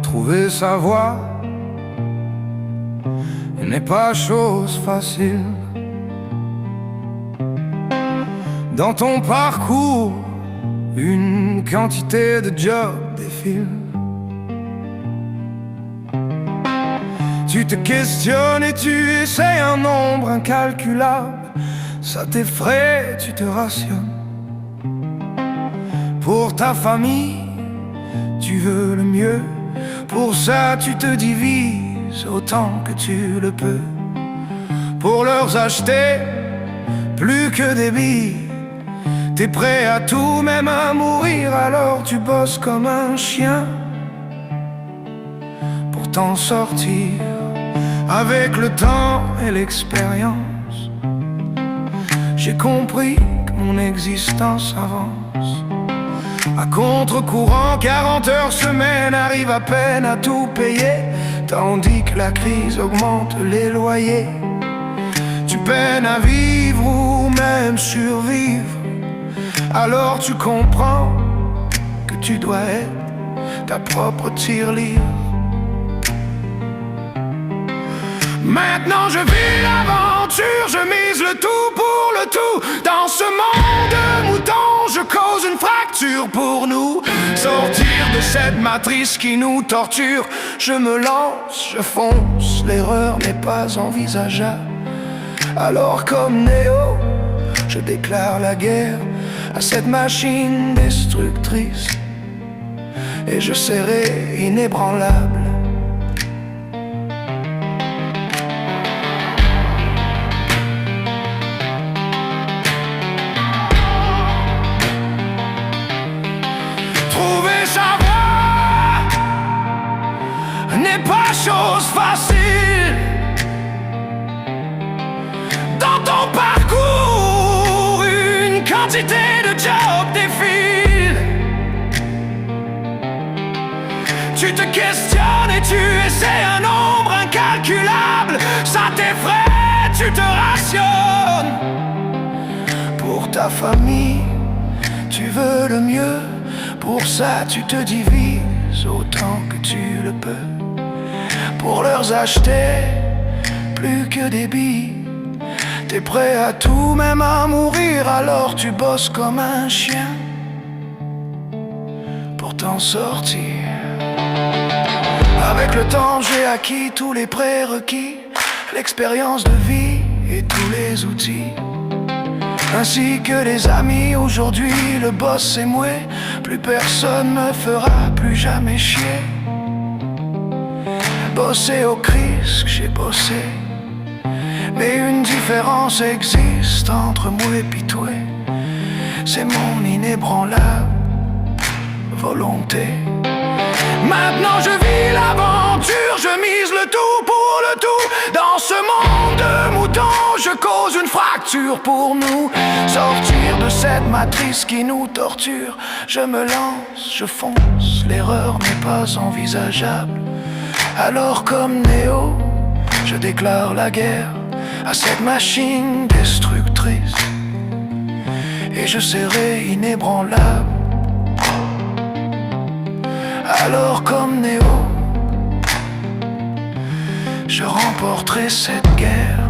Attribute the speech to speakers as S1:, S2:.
S1: Trouver sa voie n'est pas chose facile. Dans ton parcours, une quantité de jobs défile. Tu te questionnes et tu essaies un nombre incalculable. Ça t'effraie, tu te rationnes. Pour ta famille, tu veux le mieux. Pour ça, tu te divises autant que tu le peux. Pour leur acheter plus que des billes. T'es prêt à tout, même à mourir. Alors tu bosses comme un chien pour t'en sortir. Avec le temps et l'expérience, j'ai compris que mon existence avance à contre-courant. 40 heures semaine arrive à peine à tout payer, tandis que la crise augmente les loyers. Tu peines à vivre ou même survivre. Alors tu comprends que tu dois être ta propre tirelire. Maintenant je vis l'aventure, je mise le tout pour le tout. Dans ce monde de moutons, je cause une fracture pour nous. Sortir de cette matrice qui nous torture. Je me lance, je fonce, l'erreur n'est pas envisageable. Alors comme Néo, je déclare la guerre à cette machine destructrice. Et je serai inébranlable. Trouver sa voie n'est pas chose facile. Dans ton parcours, une quantité de jobs défile. Tu te questionnes et tu essaies un nombre incalculable. Ça t'effraie, tu te rationnes. Pour ta famille, tu veux le mieux. Pour ça, tu te divises autant que tu le peux. Pour leur acheter plus que des billes. T'es prêt à tout, même à mourir. Alors tu bosses comme un chien pour t'en sortir. Avec le temps, j'ai acquis tous les prérequis, l'expérience de vie et tous les outils, ainsi que les amis. Aujourd'hui, le boss est moué. Plus personne me fera plus jamais chier. Bosser au Christ, j'ai bossé. Mais une différence existe entre moi et Pitoué. C'est mon inébranlable volonté. Maintenant je vis l'aventure, je mise le tout pour le tout. Dans ce monde de moutons, je cause une fracture pour nous. Sortir de cette matrice qui nous torture. Je me lance, je fonce, l'erreur n'est pas envisageable. Alors comme Néo, je déclare la guerre à cette machine destructrice. Et je serai inébranlable. Alors comme Néo, je remporterai cette guerre.